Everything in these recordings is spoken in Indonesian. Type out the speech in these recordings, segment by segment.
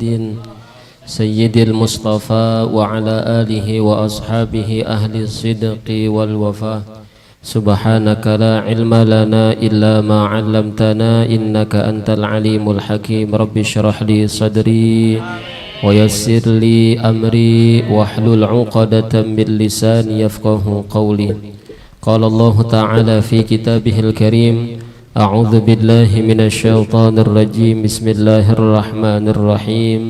محمد سيد المصطفى وعلى آله وأصحابه أهل الصدق والوفاء. سبحانك لا علم لنا إلا ما علمتنا إنك أنت العليم الحكيم. رب اشرح لي صدري ويسر لي أمري واحلل عقدة من لساني يفقه قولي. قال الله تعالى في كتابه الكريم: أعوذ بالله من الشيطان الرجيم. بسم الله الرحمن الرحيم.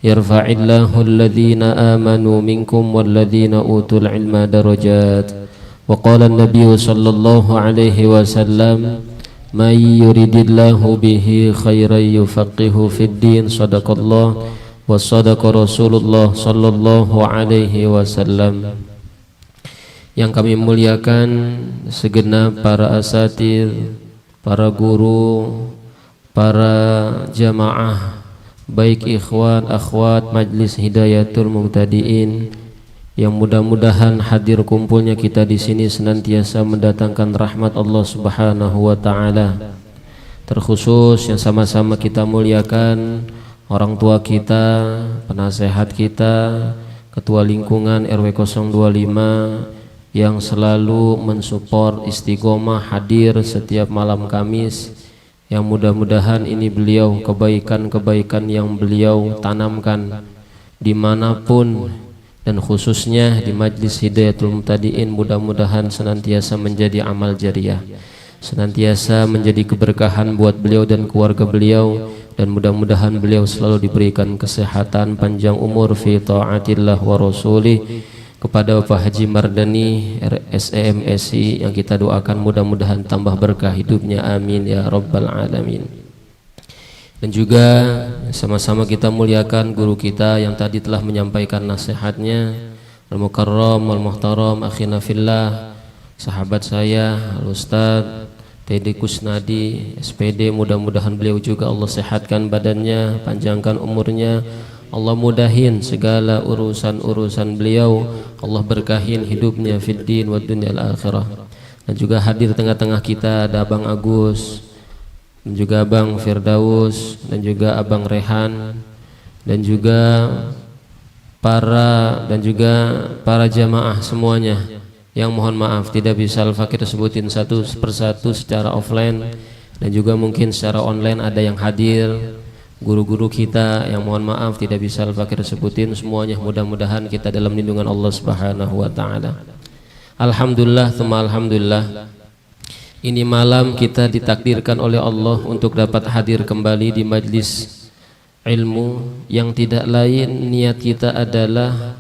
يرفع الله الذين آمنوا منكم والذين أوتوا العلم درجات. وقال النبي صلى الله عليه وسلم: من يريد الله به خيرا يفقه في الدين. صدق الله وصدق رسول الله صلى الله عليه وسلم. Yang kami muliakan segenap para asatidz, para guru, para jamaah, baik ikhwan, akhwat Majlis Hidayatul Muhtadiin, yang mudah-mudahan hadir kumpulnya kita di sini senantiasa mendatangkan rahmat Allah Subhanahu wa taala. Terkhusus yang sama-sama kita muliakan orang tua kita, penasehat kita, ketua lingkungan RW 025 yang selalu mensupport istiqomah hadir setiap malam Kamis, yang mudah-mudahan ini beliau kebaikan-kebaikan yang beliau tanamkan dimanapun dan khususnya di Majlis Hidayatul Muhtadiin, mudah-mudahan senantiasa menjadi amal jariah, senantiasa menjadi keberkahan buat beliau dan keluarga beliau, dan mudah-mudahan beliau selalu diberikan kesehatan, panjang umur fi taatillah wa rasulih. Kepada Bapak Haji Mardani RSEM SI yang kita doakan mudah-mudahan tambah berkah hidupnya, amin ya rabbal alamin. Dan juga sama-sama kita muliakan guru kita yang tadi telah menyampaikan nasihatnya, Al-Mukarram Al-Muhtaram akhina fillah, sahabat saya Al-Ustaz Teddy Kusnadi SPD. Mudah-mudahan beliau juga Allah sehatkan badannya, panjangkan umurnya, Allah mudahin segala urusan-urusan beliau, Allah berkahin hidupnya fid din wa dunyal akhirah. Dan juga hadir tengah-tengah kita ada Abang Agus, dan juga Abang Firdaus, dan juga Abang Rehan, dan juga para jamaah semuanya yang mohon maaf tidak bisa Al-Fakir sebutin satu persatu secara offline, dan juga mungkin secara online ada yang hadir. Guru-guru kita yang mohon maaf tidak bisa Al-Fakir sebutin semuanya, mudah-mudahan kita dalam lindungan Allah Subhanahu wa taala. Alhamdulillah, tsumma alhamdulillah. Ini malam kita ditakdirkan oleh Allah untuk dapat hadir kembali di majlis ilmu yang tidak lain niat kita adalah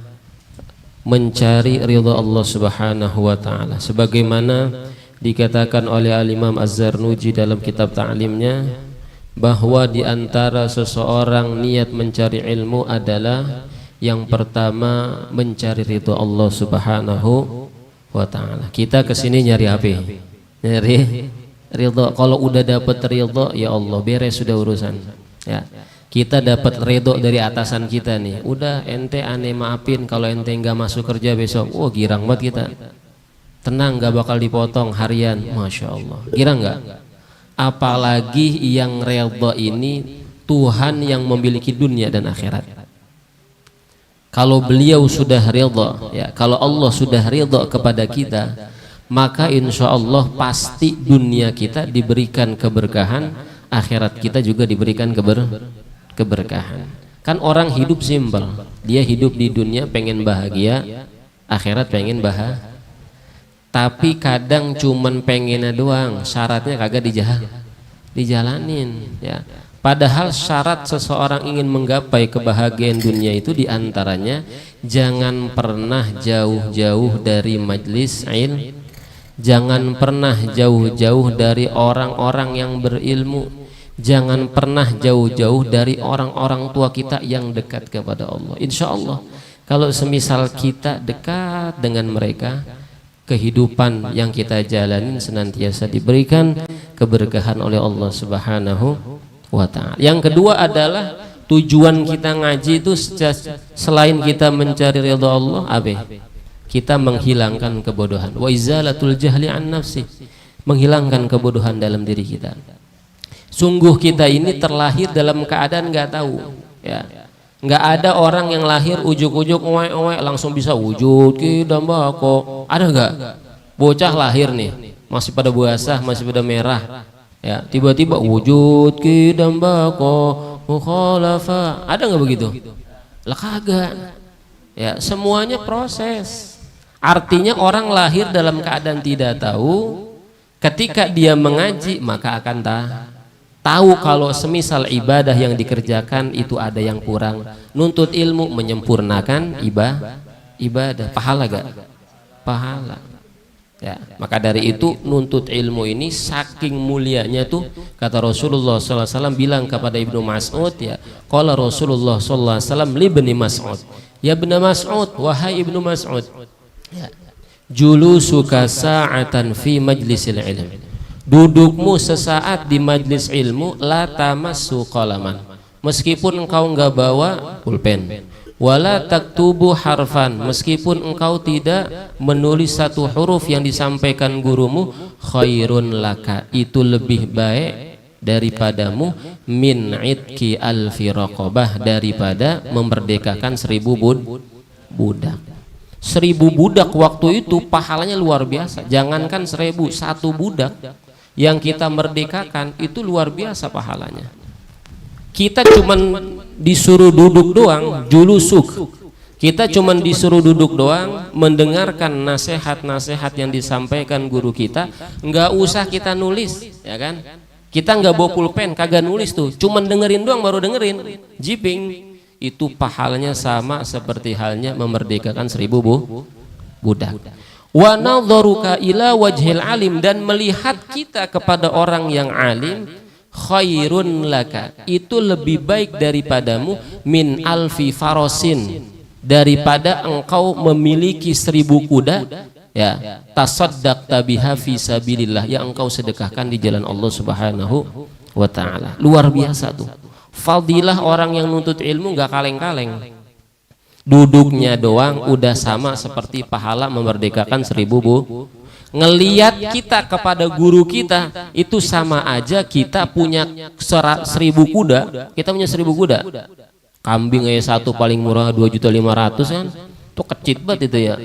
mencari ridha Allah Subhanahu wa taala. Sebagaimana dikatakan oleh Al-Imam Az-Zarnuji dalam kitab ta'limnya, bahwa di antara seseorang niat mencari ilmu adalah yang pertama mencari ridho Allah Subhanahu wa taala. Kita kesini nyari apa? Nyari ridho. Kalau udah dapat ridho, ya Allah beres sudah urusan. Ya. Kita dapat ridho dari atasan kita nih. Udah ente aneh maafin kalau ente nggak masuk kerja besok. Oh girang banget kita. Tenang, nggak bakal dipotong harian. Masya Allah. Girang nggak? Apalagi yang redha ini Tuhan yang memiliki dunia dan akhirat. Kalau beliau sudah redha, ya, kalau Allah sudah redha kepada kita, maka insya Allah pasti dunia kita diberikan keberkahan, akhirat kita juga diberikan keberkahan. Kan orang hidup simpel, dia hidup di dunia pengen bahagia, akhirat pengen bahagia. Tapi kadang cuman pengennya doang, syaratnya kagak dijalanin, ya. Padahal syarat seseorang ingin menggapai kebahagiaan dunia itu diantaranya jangan pernah jauh-jauh dari majlis ilmu, jangan pernah jauh-jauh dari orang-orang yang berilmu, jangan pernah jauh-jauh dari orang-orang tua kita yang dekat kepada Allah. Insya Allah kalau semisal kita dekat dengan mereka, kehidupan yang kita jalani senantiasa diberikan keberkahan oleh Allah Subhanahu wa taala. Yang kedua adalah tujuan kita ngaji itu selain kita mencari ridha Allah, kita menghilangkan kebodohan. Wa izalatul jahli an nafsi, menghilangkan kebodohan dalam diri kita. Sungguh kita ini terlahir dalam keadaan nggak tahu, ya. Nggak ada orang yang lahir ujuk-ujuk owe-owe langsung bisa wujud kidambako. Ada nggak? Bocah lahir nih masih pada basah, masih pada merah, ya tiba-tiba wujud kidambako mukhalafa. Ada nggak begitu? Lah kagak. Ya semuanya proses. Artinya orang lahir dalam keadaan tidak tahu, ketika dia mengaji maka akan tahu kalau semisal ibadah yang dikerjakan itu ada yang kurang. Nuntut ilmu menyempurnakan ibadah. Pahala gak? Pahala. Ya, maka dari itu nuntut ilmu ini saking mulianya tuh, kata Rasulullah SAW bilang kepada Ibnu Mas'ud, ya, qala Rasulullah SAW li Ibnu Mas'ud, ya Ibnu Mas'ud, wahai Ibnu Mas'ud, ya, julusuka sa'atan fi majlisil ilm, dudukmu sesaat di majlis ilmu, la tamassu qalaman, meskipun engkau enggak bawa pulpen, wala taktubu harfan, meskipun engkau tidak menulis satu huruf yang disampaikan gurumu, khairun laka, itu lebih baik daripadamu, min itki alfi raqabah, daripada memerdekakan 1000 budak. 1000 budak waktu itu pahalanya luar biasa. Jangankan 1000, 1 budak yang kita merdekakan itu luar biasa pahalanya. Kita cuman disuruh duduk doang, julusuk. Kita cuman disuruh duduk doang, mendengarkan nasihat-nasihat yang disampaikan guru kita. Nggak usah kita nulis, ya kan? Kita nggak bawa pulpen, kagak nulis tuh. Cuman dengerin doang, baru dengerin. Jiping. Itu pahalanya sama seperti halnya memerdekakan 1000 budak. Wa nadharuka ila wajhil alim, dan melihat kita kepada orang yang alim, khairun laka, itu lebih baik daripadamu, min alfi farosin, daripada engkau memiliki 1000 kuda, ya, tasaddaqta biha fi sabilillah, yang engkau sedekahkan di jalan Allah Subhanahu wa taala. Luar biasa tuh. Fadilah orang yang nuntut ilmu nggak kaleng-kaleng. Duduknya doang udah sama seperti pahala memerdekakan 1000 ngeliat kita kepada guru kita itu sama aja kita punya 1000 kuda. Kita punya 1000 kuda. Kambing aja satu paling murah 2.500.000 kan, tuh kecil banget itu ya.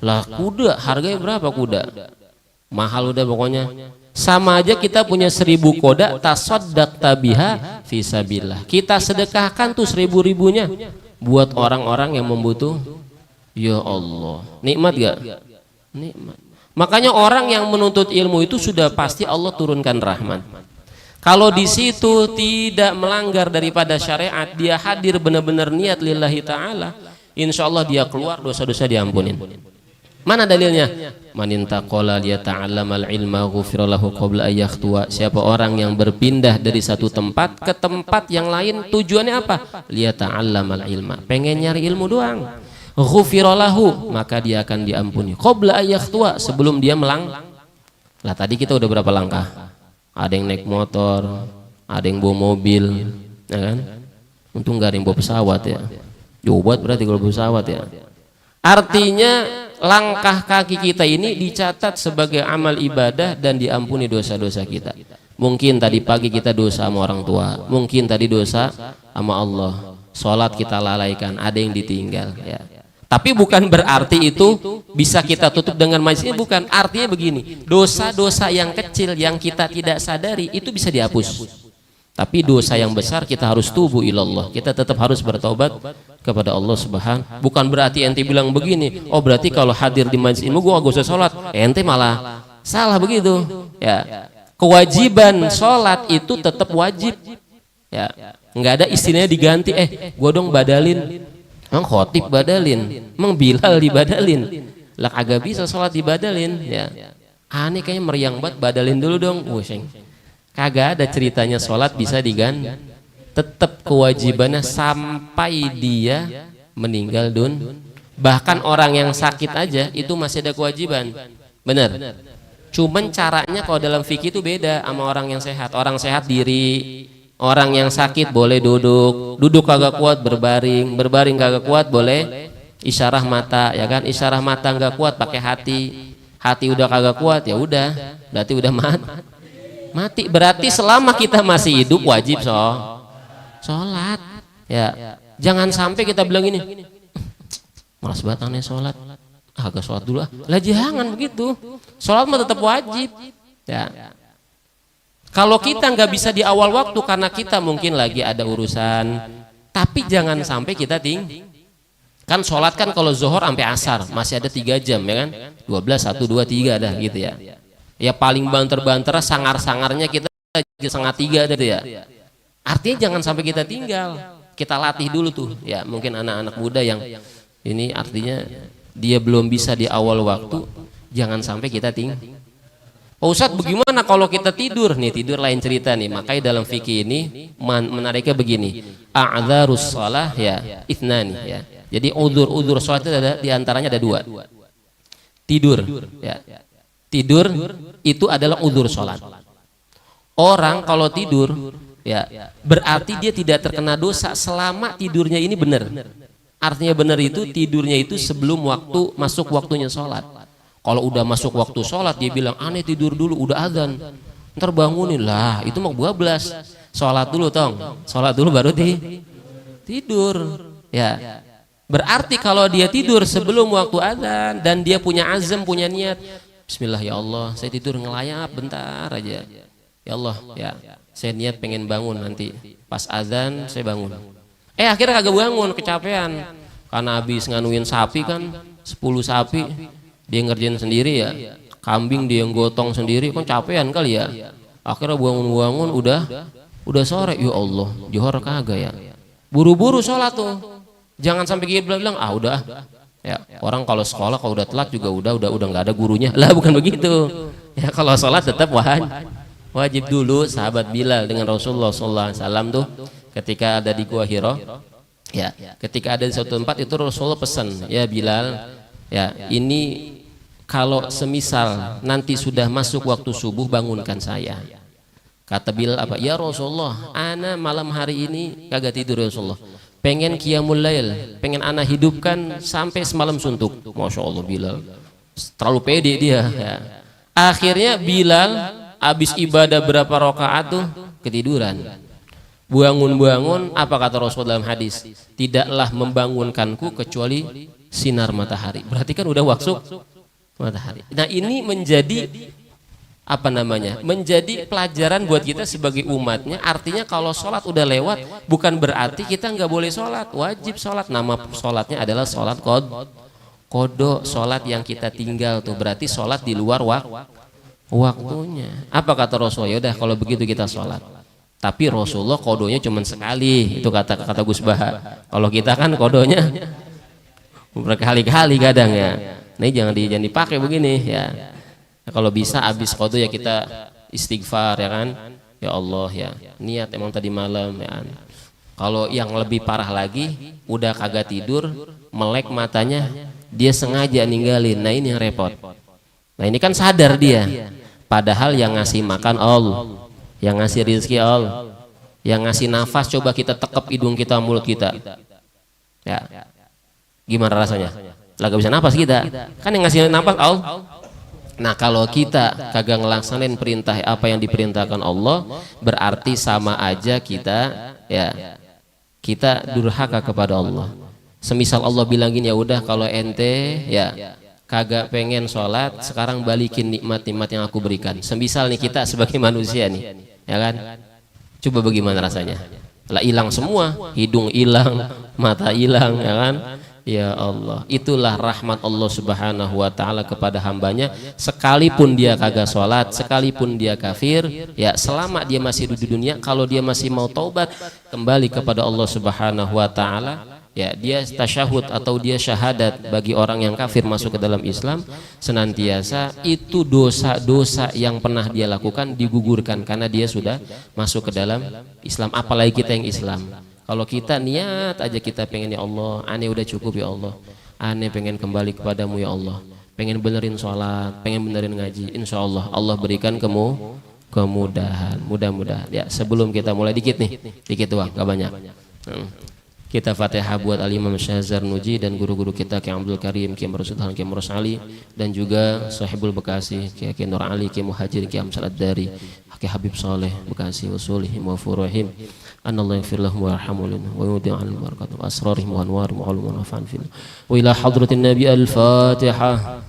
Lah kuda harganya berapa kuda? Mahal udah pokoknya. Sama aja kita punya 1000 kuda, tasaddaqta biha fisabilillah, kita sedekahkan tuh 1000-1000-nya buat orang-orang yang membutuh. Ya Allah, nikmat gak? Nikmat. Makanya orang yang menuntut ilmu itu sudah pasti Allah turunkan rahmat. Kalau di situ tidak melanggar daripada syariat, dia hadir benar-benar niat lillahi ta'ala, insya Allah dia keluar, dosa-dosa diampunin. Mana dalilnya? Man intaqala liyata'allamal ilma ghufira lahu qabla ayyakhtua. Siapa orang yang berpindah dari satu tempat ke tempat yang lain, tujuannya apa? Liyata'allamal ilma, pengen nyari ilmu doang. Ghufira lahu, maka dia akan diampuni qabla ayyakhtua, sebelum dia melang. Lah tadi kita udah berapa langkah? Ada yang naik motor, ada yang bawa mobil, ya kan? Untung gak ada yang bawa pesawat ya. Jauh banget berarti kalau bawa pesawat ya. Artinya langkah kaki kita ini dicatat sebagai amal ibadah dan diampuni dosa-dosa kita. Mungkin tadi pagi kita dosa sama orang tua, mungkin tadi dosa sama Allah, sholat kita lalaikan, ada yang ditinggal ya. Tapi bukan berarti itu bisa kita tutup dengan majlis, bukan. Artinya begini, dosa-dosa yang kecil yang kita tidak sadari itu bisa dihapus. Tapi dosa yang besar kita harus tubu ilallah, kita tetap harus bertobat kepada Allah Subhanahu. Bukan berarti ente bilang begini, oh berarti kalau hadir di majlis ilmu gua gak usah sholat, ente malah salah begitu ya. Kewajiban sholat itu tetap wajib ya, nggak ada istilahnya diganti, gua dong badalin, emang khotib badalin, emang Bilal dibadalin, lah kagak bisa sholat dibadalin ya. Aneh kayaknya meriang banget, badalin dulu dong. Kagak ada ceritanya sholat bisa diganti, tetap kewajibannya sampai dia meninggal bahkan orang yang sakit aja itu masih ada kewajiban, benar. Cuman caranya kalau dalam fikih itu beda sama orang yang sehat. Orang sehat diri, orang yang sakit boleh duduk, duduk kagak kuat berbaring, berbaring kagak kuat boleh isyarah mata, ya kan? Isyarah mata nggak kuat pakai hati, hati udah kagak kuat ya udah, berarti udah mati. Berarti selama kita masih hidup wajib sholat ya. Jangan sampai kita bilang ini, malas banget aneh sholat, agak sholat dulu ah. Lah jangan begitu. Sholat mah tetap wajib. Ya. Kalau kita nggak bisa di awal waktu karena kita mungkin lagi ada urusan, tapi jangan sampai kita kan sholat kan kalau zuhur sampai asar masih ada 3 jam ya kan, 12, 1, 2, 3 dah gitu ya. Ya paling banter-banter sangar-sangarnya kita 2:30 gitu ya. Artinya jangan sampai kita tinggal, kita latih dulu tuh ya. Mungkin anak-anak muda yang ini artinya dia belum bisa di awal waktu, jangan sampai kita tinggal. Pak Ustadz bagaimana kalau kita tidur? Nih tidur lain cerita nih. Makanya dalam fikih ini menariknya begini, a'dzarus shalah ya ithnani ya. Jadi udzur sholat itu ada diantaranya ada 2. Tidur ya. Tidur itu adalah udzur sholat. Orang kalau tidur ya berarti dia tidak terkena dosa selama tidurnya ini benar. Artinya benar itu tidurnya itu sebelum waktu masuk waktunya sholat. Kalau udah masuk waktu sholat dia bilang aneh tidur dulu udah azan, ntar bangunin lah itu mau 12. Sholat dulu tong, sholat dulu baru tidur ya. Berarti kalau dia tidur sebelum waktu azan dan dia punya azam, punya niat, Bismillah ya Allah saya tidur ngelayap bentar aja ya Allah ya saya niat pengen bangun nanti pas azan saya bangun. Akhirnya kagak bangun, kecapean karena habis nganuin sapi kan 10 sapi dia ngerjain sendiri ya, kambing dia yang gotong sendiri kan capean kali ya. Akhirnya bangun udah sore, ya Allah johor kagak ya, buru-buru sholat tuh. Jangan sampai kita bilang udah ya, orang kalau sekolah kalau udah telat juga udah nggak ada gurunya lah, bukan begitu ya. Kalau sholat tetap wajib dulu. Sahabat Bilal dengan Rasulullah SAW tuh ketika ada di Gua Hiro ya, ketika ada di suatu tempat itu Rasulullah pesan, ya Bilal ya ini kalau semisal nanti sudah masuk waktu subuh bangunkan saya. Kata Bilal apa? Ya Rasulullah, ana malam hari ini kagak tidur ya Rasulullah, pengen qiyamul lail, pengen ana hidupkan sampai semalam suntuk. Masya Allah Bilal terlalu pede dia ya. Akhirnya Bilal habis ibadah berapa rakaat tuh ketiduran. Bangun apa kata Rasul dalam hadis? Tidaklah membangunkanku kecuali sinar matahari. Berarti kan udah waktu matahari. Nah ini menjadi apa namanya? Menjadi pelajaran buat kita sebagai umatnya. Artinya kalau sholat udah lewat bukan berarti kita nggak boleh sholat. Wajib sholat. Nama sholatnya adalah sholat kodo. Sholat yang kita tinggal tuh berarti sholat di luar waktunya. Apa kata Rasul? Ya udah kalau begitu kita sholat. Tapi Rasulullah kodonya cuma sekali. Itu kata Gus Baha. Kalau kita kan kodonya berkali-kali kadang ya. Nah jangan dipakai begini ya. Nah, kalau bisa habis kodo ya kita istighfar ya kan. Ya Allah ya niat emang tadi malam ya kan. Kalau yang lebih parah lagi udah kagak tidur, melek matanya, dia sengaja ninggalin. Nah ini yang repot. Nah ini kan sadar dia. Padahal yang ngasih makan Allah, yang ngasih rizki Allah, yang ngasih nafas coba kita tekep hidung kita, mulut kita ya. Gimana rasanya? Lah gak bisa napas kita. Kan yang ngasih napas Allah. Nah kalau kita kagak ngelaksanain perintah apa yang diperintahkan Allah, berarti sama aja kita ya kita durhaka kepada Allah. Semisal Allah bilangin ya udah kalau ente ya kagak pengen sholat, sekarang balikin nikmat-nikmat yang aku berikan. Semisal nih kita sebagai manusia nih ya kan, coba bagaimana rasanya? Lah hilang semua, hidung hilang, mata hilang ya kan. Ya Allah, itulah rahmat Allah Subhanahu wa ta'ala kepada hambanya. Sekalipun dia kagak sholat, sekalipun dia kafir, ya selama dia masih di dunia, kalau dia masih mau taubat kembali kepada Allah Subhanahu wa ta'ala, ya dia tasyahud atau dia syahadat bagi orang yang kafir masuk ke dalam Islam, senantiasa itu dosa-dosa yang pernah dia lakukan digugurkan karena dia sudah masuk ke dalam Islam. Apalagi kita yang Islam. Kalau kita niat aja kita pengen ya Allah, aneh udah cukup ya Allah, aneh pengen kembali kepadamu ya Allah, pengen benerin sholat, pengen benerin ngaji, insya Allah Allah berikan kemudahan, mudah-mudahan ya. Sebelum kita mulai dikit doang, gak banyak. Kita Fatihah buat Al-Imam Syahzar Nuji dan guru-guru kita Ki Abdul Karim, Ki Marsudan, Ki Murus Ali, dan juga Sahibul Bekasi, Ki Nur Ali, Ki Muhajir, Ki Amsal Ad-Dari, Ki Habib Saleh Bekasi, Usulihim wa Furuhim. Anallahu yaghfir lahum wa yarhamhum wa yudi'u 'anhum barakatuh asrarihim wa anwarihim wa 'ulumihim wa nafa'an fil. Wa ila hadratin Nabi Al-Fatihah.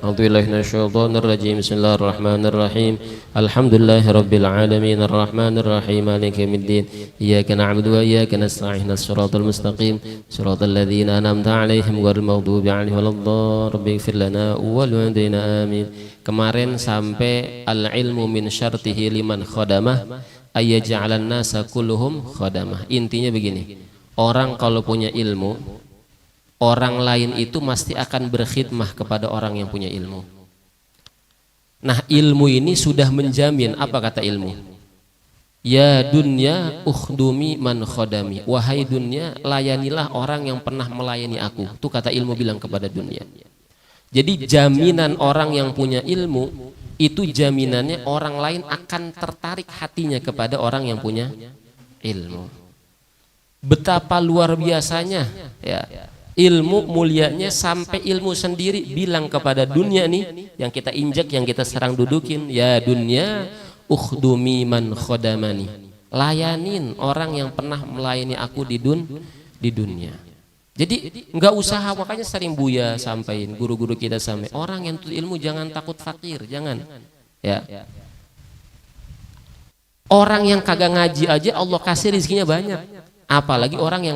A'udzubillahi minasyaitonir rajim. Bismillahirrahmanirrahim. Alhamdulillahi rabbil alamin arrahmanir rahim maliki yaumiddin. Iyyaka na'budu wa iyyaka nasta'in shiratal mustaqim shiratal ladzina an'amta 'alaihim ghairil maghdubi 'alaihim waladdallin. Rabbighfir lana wa liwalidayna amin. Kemarin sampai al-ilmu min syartihi liman khadamah ayyaj'alan nasa kulluhum khadamah. Intinya begini, orang kalau punya ilmu, orang lain itu mesti akan berkhidmah kepada orang yang punya ilmu. Nah, ilmu ini sudah menjamin, apa kata ilmu? Ya dunya ukhdumi man khodami. Wahai dunia, layanilah orang yang pernah melayani aku. Itu kata ilmu bilang kepada dunia. Jadi jaminan orang yang punya ilmu, itu jaminannya orang lain akan tertarik hatinya kepada orang yang punya ilmu. Betapa luar biasanya ya. Ilmu mulianya sampai ilmu sendiri bilang kepada dunia nih yang kita injak, yang kita serang dudukin, ya dunia ukhdumi man khodamani, layanin orang yang pernah melayani aku di dunia. Jadi nggak usaha, makanya sering Buya sampaikan, guru-guru kita sampai, orang yang tuntut ilmu jangan takut fakir, jangan ya. Orang yang kagak ngaji aja Allah kasih rezekinya banyak, apalagi orang yang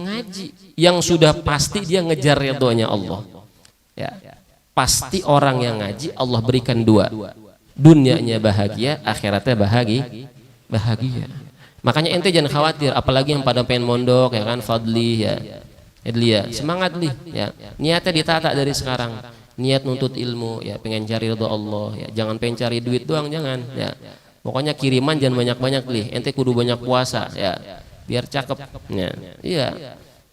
ngaji, yang sudah pasti dia ngejar ridhonya Allah ya. Pasti orang yang ngaji Allah berikan dua, dunianya bahagia, akhiratnya bahagia. Makanya ente jangan khawatir, apalagi yang pada pengen mondok ya kan, Fadli ya, Edlia, semangat li ya, niatnya ditata dari sekarang, niat nuntut ilmu ya, pengen cari ridho Allah ya, jangan pengen cari duit doang, jangan ya. Pokoknya kiriman jangan banyak-banyak li, ente kudu banyak puasa ya, biar cakep ya. Iya.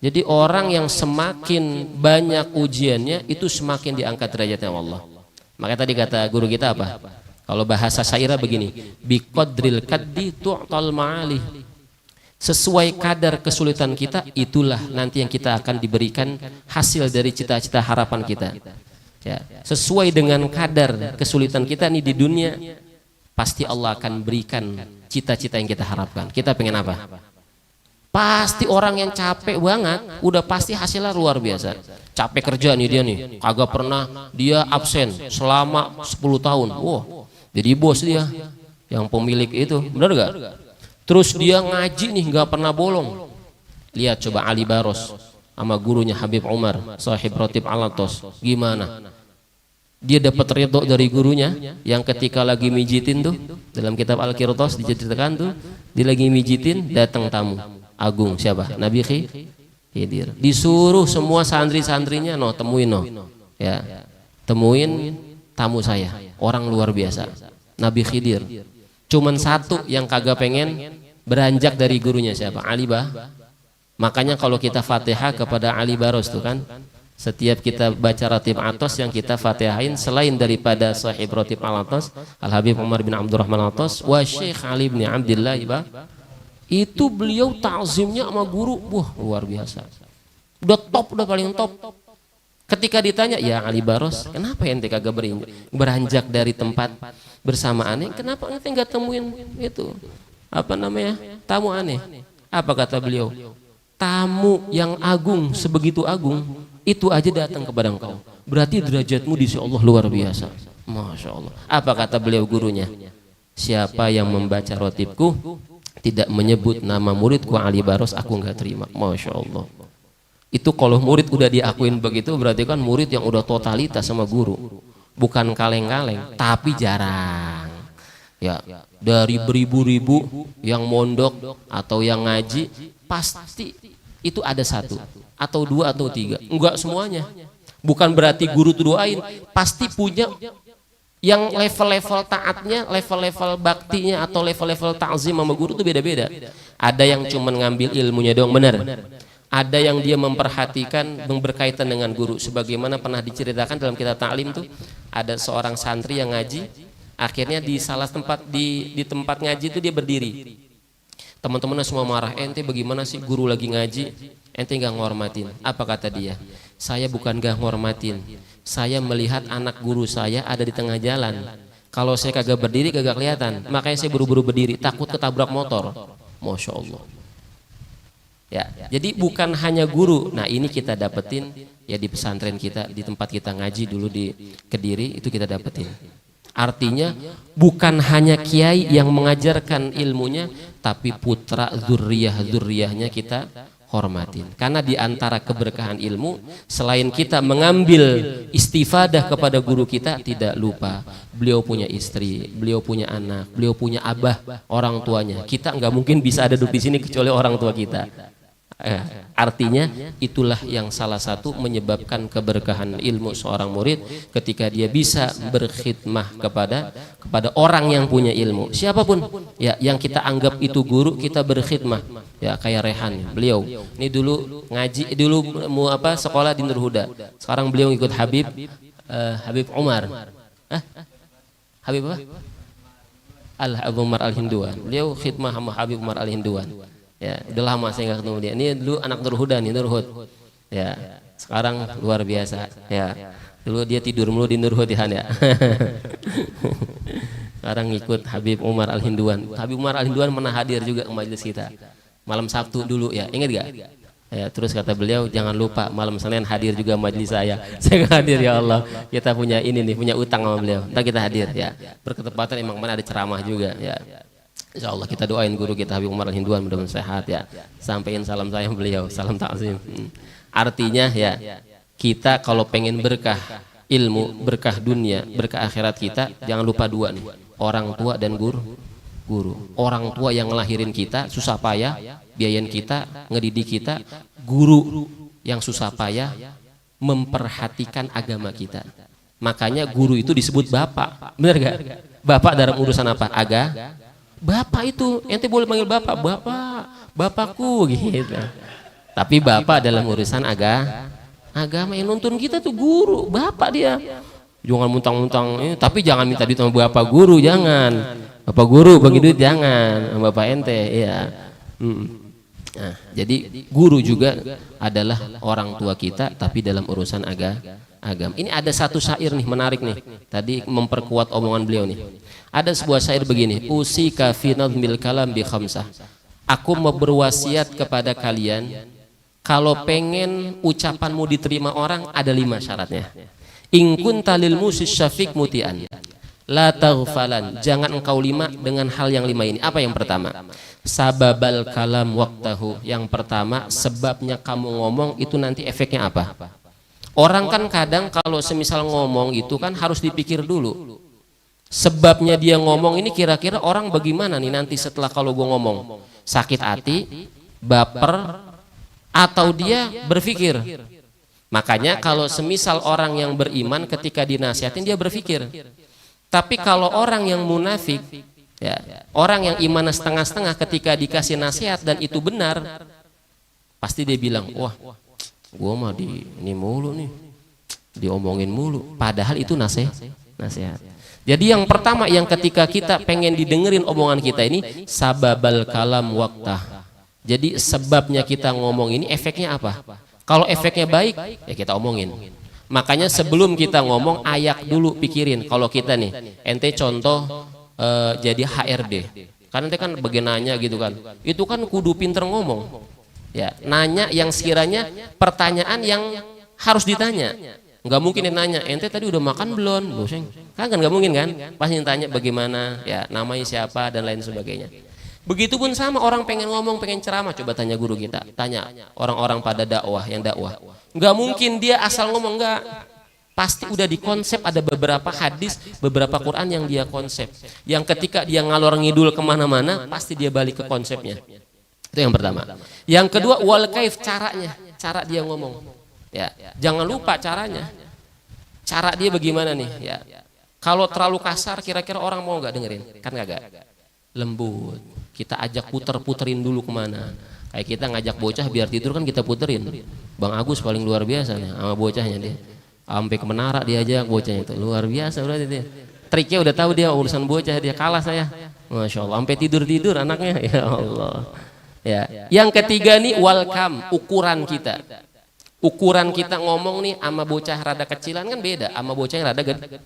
Jadi orang yang semakin banyak ujiannya itu semakin diangkat derajatnya Allah. Makanya tadi kata guru kita apa? Kalau bahasa syairah begini, biqadril kaddi tu'tal ma'ali. Sesuai kadar kesulitan kita, itulah nanti yang kita akan diberikan hasil dari cita-cita harapan kita. Ya, sesuai dengan kadar kesulitan kita nih di dunia, pasti Allah akan berikan cita-cita yang kita harapkan. Kita pengen apa? Pasti orang yang capek banget, udah pasti hasilnya luar biasa. Capek kerja nih dia nih, kagak pernah dia absen selama 10 tahun. Wow, jadi bos dia, yang pemilik itu, benar gak? Terus dia ngaji nih nggak pernah bolong. Lihat coba Ali Baros sama gurunya Habib Umar, Sahib Rotib Alatos, gimana? Dia dapat ridho dari gurunya yang ketika lagi mijitin tuh, dalam kitab Al-Qirtos diceritakan tuh, dia lagi mijitin, datang tamu agung, siapa? Nabi Khidir. Disuruh semua santri-santrinya, no temuin no ya, temuin tamu saya, orang luar biasa, Nabi Khidir. Cuman satu yang kagak pengen beranjak dari gurunya, siapa? Ali Bah. Makanya kalau kita Fatihah kepada Ali Baros tuh kan, setiap kita baca Ratib Atos yang kita Fatihain selain daripada Sahib Ratib Al-Atos, Al-Habib Umar bin Abdurrahman Al-Atos wa Syekh Ali bin Abdillah Ibah, itu beliau ta'zimnya sama guru, wah luar biasa. Udah top, udah paling top. Ketika ditanya, ya Ali Baros, kenapa ente kagak beranjak dari tempat bersama aneh? Kenapa ente nggak temuin itu? Apa namanya? Tamu aneh. Apa kata beliau? Tamu yang agung, sebegitu agung, itu aja datang kepada engkau. Berarti derajatmu di sisi Allah luar biasa. Masya Allah. Apa kata beliau gurunya? Siapa yang membaca rotibku tidak menyebut nama muridku Ali Baros, aku nggak terima. Masya Allah. Itu kalau murid udah diakuin begitu, berarti kan murid yang udah totalitas sama guru, bukan kaleng-kaleng, tapi jarang. Ya, dari beribu-ribu yang mondok atau yang ngaji, pasti itu ada satu atau dua atau tiga. Enggak semuanya. Bukan berarti guru tuh doain, pasti punya yang level-level taatnya, level-level baktinya atau level-level ta'zim sama guru itu beda-beda. Ada yang cuma ngambil ilmunya doang, benar. Ada yang dia memperhatikan berkaitan dengan guru. Sebagaimana pernah diceritakan dalam kitab ta'lim tuh, ada seorang santri yang ngaji, akhirnya di salah tempat di tempat ngaji itu dia berdiri. Teman-temannya semua marah, ente bagaimana sih guru lagi ngaji, ente nggak ngormatin. Apa kata dia? Saya bukan nggak ngormatin, saya melihat anak guru saya ada di tengah jalan. Kalau saya kagak berdiri kagak kelihatan, makanya saya buru-buru berdiri, takut ketabrak motor. Masya Allah. Ya, jadi bukan hanya guru. Nah ini kita dapetin ya di pesantren kita, di tempat kita ngaji dulu di Kediri itu kita dapetin. Artinya bukan hanya kiai yang mengajarkan ilmunya, tapi putra zuriyahnya kita hormatin. Karena di antara keberkahan ilmu, selain kita mengambil istifadah kepada guru kita, tidak lupa beliau punya istri, beliau punya anak, beliau punya abah, orang tuanya. Kita nggak mungkin bisa ada di sini kecuali orang tua kita. Artinya itulah yang salah satu menyebabkan keberkahan ilmu seorang murid ketika dia bisa berkhidmah kepada orang yang punya ilmu, siapapun ya yang kita anggap itu guru, kita berkhidmah ya. Kayak Rehan, beliau ini dulu ngaji, dulu mau sekolah di Nur Huda, sekarang beliau ikut Habib Umar Habib apa? Umar Al-Hinduan. Beliau khidmah sama Habib Umar Al-Hinduan. Ya, udah lama saya nggak ketemu dia. Ini dulu anak Nur Huda nih, Nur Hud. Ya, sekarang luar biasa. Ya, dulu dia tidur mulu di Nur Hud ya. Sekarang ngikut Habib Umar Al-Hinduan. Habib Umar Al-Hinduan pernah hadir juga ke majelis kita. Malam Sabtu dulu ya, ingat gak? Ya, terus kata beliau jangan lupa malam Senin hadir juga majelis saya. Saya nggak hadir ya Allah. Kita punya ini nih, punya utang sama beliau. Ntar kita hadir ya. Berketepatan emang mana ada ceramah juga ya. Insya Allah kita doain guru kita Habib Umar Al-Hinduan mudah-mudahan sehat ya. Sampaikan salam saya beliau, salam takzim. Artinya ya, kita kalau pengen berkah ilmu, berkah dunia, berkah akhirat kita, jangan lupa dua nih, orang tua dan guru. Orang tua yang ngelahirin kita susah payah, biayain kita, ngedidik kita. Guru yang susah payah memperhatikan agama kita. Makanya guru itu disebut bapak, benar gak? Bapak dalam urusan apa? Bapak itu, ente boleh panggil bapak, bapakku gitu. Tapi bapak dalam urusan agama yang nuntun kita tuh guru, bapak dia. Jangan muntang-muntang, tapi jangan minta duit sama bapak guru, jangan. Bapak guru bagi duit jangan, sama bapak ente, ya. Nah, jadi guru juga adalah orang tua kita, tapi dalam urusan agama. Ini ada satu syair nih menarik nih. Tadi memperkuat omongan beliau nih. Ada sebuah syair begini, usika fi nadhmil kalam bi khamsah. Aku mau berwasiat kepada kalian, kalau pengen ucapanmu diterima orang ada 5 syaratnya. In kunta lil musis syafiq mutian. La taghfalan, jangan engkau dengan hal yang 5 ini. Apa yang pertama? Sababal kalam waqtahu. Yang pertama, sebabnya kamu ngomong itu nanti efeknya apa? Orang kan kadang kalau semisal ngomong itu kan harus dipikir dulu. Sebabnya dia ngomong ini kira-kira orang bagaimana nih nanti setelah kalau gue ngomong, sakit hati, baper, atau dia berpikir. Makanya kalau semisal orang yang beriman ketika dinasihatin dia berpikir. Tapi kalau orang yang munafik, ya, orang yang imannya setengah-setengah ketika dikasih nasihat dan itu benar, pasti dia bilang, wah, gue mah ini mulu nih, diomongin mulu. Padahal itu nasihat. Jadi yang pertama yang ketika kita pengen didengerin omongan kita ini, sababal kalam waqtah. Jadi sebabnya kita ngomong ini efeknya apa? Kalau efeknya baik ya kita omongin. Makanya sebelum kita ngomong ayak dulu pikirin. Kalau kita nih, ente contoh jadi HRD. Karena ente kan bagian nanya gitu kan. Itu kan kudu pinter ngomong. Ya, nanya yang sekiranya pertanyaan yang harus ditanya. Nggak mungkin nanya, ente tadi udah makan belum? Kan nggak mungkin kan? Pasti tanya bagaimana, ya namanya siapa dan lain sebagainya. Begitupun sama orang pengen ngomong, pengen ceramah, coba tanya guru kita, tanya orang-orang pada dakwah. Nggak mungkin dia asal ngomong, nggak. Pasti udah dikonsep, ada beberapa hadis, beberapa Quran yang dia konsep. Yang ketika dia ngalor ngidul kemana-mana, pasti dia balik ke konsepnya. Itu yang pertama. Yang kedua, wal kaif, caranya, cara dia ngomong. Ya, jangan lupa caranya. Cara dia bagaimana nih? Ya. Kalau terlalu kasar, kira-kira orang mau nggak dengerin? Kan nggak. Lembut. Kita ajak puterin dulu kemana? Kayak kita ngajak bocah biar tidur kan kita puterin. Bang Agus paling luar biasa nih sama bocahnya dia. Sampai ke menara diajak bocahnya itu luar biasa berarti dia. Triknya udah tahu dia, urusan bocah dia kalah saya. Masya Allah, sampai tidur-tidur anaknya. Ya Allah. Ya. Yang ketiga nih welcome, ukuran kita. Ukuran kita ngomong nih sama bocah rada kecilan kan beda, sama bocah yang rada gede.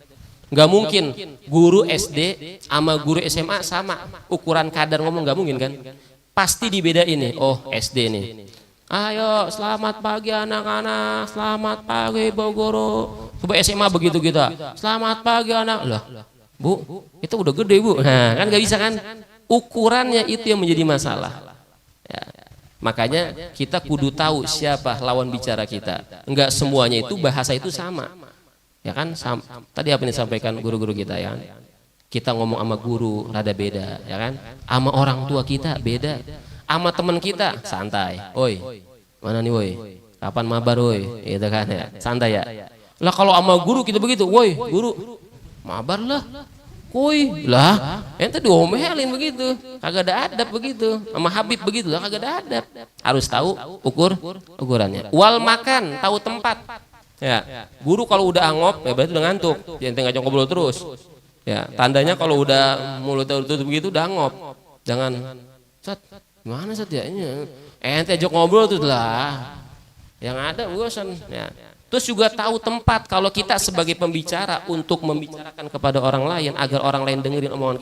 Nggak mungkin guru SD sama guru SMA sama ukuran kadar ngomong, nggak mungkin kan? Pasti dibedain nih. Oh SD nih. Ayo selamat pagi anak-anak, selamat pagi Bu Guru. Coba SMA begitu kita. Selamat pagi anak. Lah, Bu, itu udah gede Bu. Nah, kan nggak bisa kan? Ukurannya itu yang menjadi masalah. Ya. Makanya kita kudu tahu siapa lawan bicara kita. Enggak semuanya itu bahasa itu sama. Ya kan? Tadi apa yang disampaikan guru-guru kita ya? Kita ngomong sama guru rada beda, ya kan? Sama orang tua kita beda. Sama teman kita santai. Oi, mana nih woi? Kapan mabar woi? Gitu kan ya. Santai ya. Lah kalau sama guru kita begitu, woi, guru mabar lah. Woi, lah, ente diomelin begitu. Kagak ada adab begitu. Sama Habib begitu lah, kagak ada adab. Harus tahu ukurannya. Wal makan, tahu tempat. Ya, guru kalau udah angop, ya berarti udah ngantuk. Jangan ngajak ngobrol terus. Ya, tandanya kalau udah mulutnya tutup begitu udah ngop. Jangan, Sat, gimana Sat ya? Ente ajak ngobrol tuh lah. Yang ada bosan. Ya. Terus juga tahu tempat kalau kita sebagai pembicara untuk membicarakan kepada orang lain agar orang lain dengerin omongan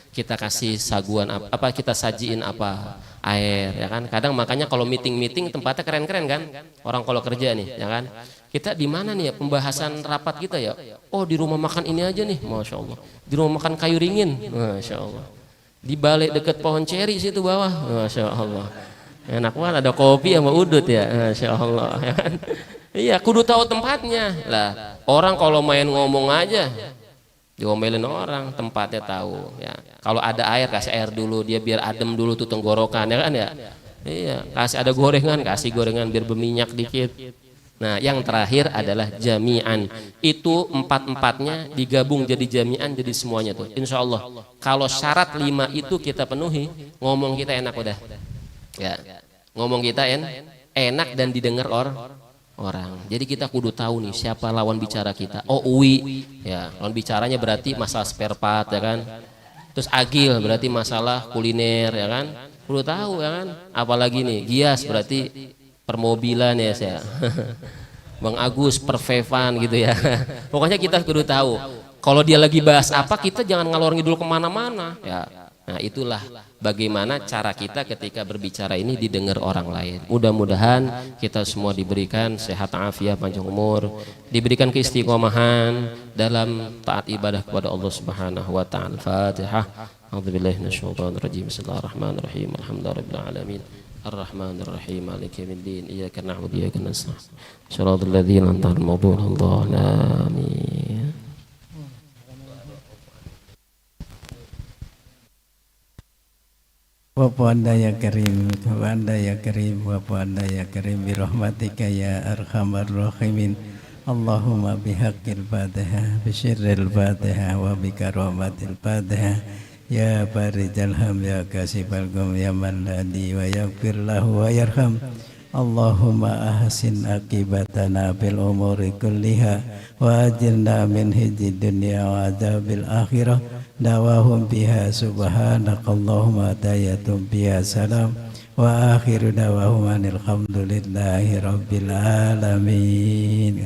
kita kasih saguan apa kita sajiin apa air ya kan. Kadang makanya kalau meeting tempatnya keren-keren kan. Orang kalau kerja nih ya kan. Kita di mana nih ya pembahasan rapat kita ya? Oh di rumah makan ini aja nih, Masya Allah. Di rumah makan kayu ringin, Masya Allah. Di balik deket pohon ceri situ bawah, Masya Allah. Enak banget ada kopi sama udut ya, Masya Allah. Ya kan? Iya, kudu tahu tempatnya. Lah, orang kalau main ngomong aja diomelin orang, tempatnya tahu ya. Kalau ada air kasih air dulu, dia biar adem dulu tuh tenggorokan ya kan ya. Iya, kasih ada gorengan, kasih gorengan biar berminyak dikit. Nah, yang terakhir adalah jami'an. Itu empat-empatnya digabung jadi jami'an, jadi semuanya tuh. Insya Allah. Kalau syarat 5 itu kita penuhi, ngomong kita enak udah. Ya, ngomong kita enak dan didengar orang. Jadi kita kudu tahu nih siapa lawan bicara kita. Oh Uwi, ya lawan bicaranya berarti masalah spare part ya kan. Terus Agil berarti masalah kuliner ya kan. Kudu tahu ya kan. Apalagi nih Gias berarti permobilan ya saya. Bang Agus perfevan gitu ya. Pokoknya kita kudu tahu. Kalau dia lagi bahas apa kita jangan ngalor ngidul kemana-mana. Ya. Nah itulah bagaimana cara kita ketika berbicara ini didengar orang lain. Mudah-mudahan kita semua diberikan sehat afiat panjang umur, diberikan keistiqomahan dalam taat ibadah kepada Allah Subhanahu wa taala. Fatihah. A'udzubillahi minasyaitonir rajim. Bismillahirrahmanirrahim. Alhamdulillahirabbil alamin. Ar-Rahmanir-Rahim. Maliki yaumiddin. Iyyaka na'budu wa iyyaka nasta'in. Shiratal ladzina an'amta 'alaihim. Amin. Wa anda ya karim, wa anda ya karim, wa anda ya karim bi rahmatika ya arhamar rahimin. Allahumma bihaqqil Fatihah, bi syirril Fatihah wa bi karamatil Fatihah. Ya barijal ham ya kasibal gum ya man ladi wa yaghfir lahu wa yarham. Allahumma ahsin akibatana bil umuri kulliha wa ajirna min hijid dunya wa adzabil akhirah. Dawahum biha subhanakallahumma tayatum biha salam wa akhiru dawahum anil hamdulillahi rabbil alamin.